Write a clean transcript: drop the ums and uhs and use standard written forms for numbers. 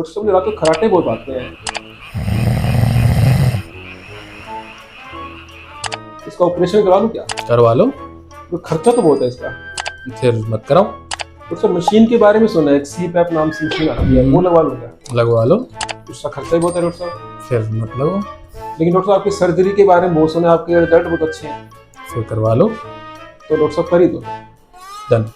Doctor साहब, रात को खराटे बहुत आते हैं, इसका ऑपरेशन करा लूं क्या? करवा लो। तो खर्चा तो बहुत है इसका। फिर मत कराओ। डॉक्टर साहब, मशीन के बारे में सुना है, एक CPAP नाम से मशीन आती है, वो लगवा लूं क्या? लगवा लो। उसका खर्चा ही बहुत है डॉक्टर साहब। फिर मत लगो। लेकिन डॉक्टर साहब, आपकी सर्जरी के बारे में बहुत सुना है, आपके रिजल्ट बहुत अच्छे हैं, फिर करवा लो। तो डॉक्टर साहब कर ही दो। डन।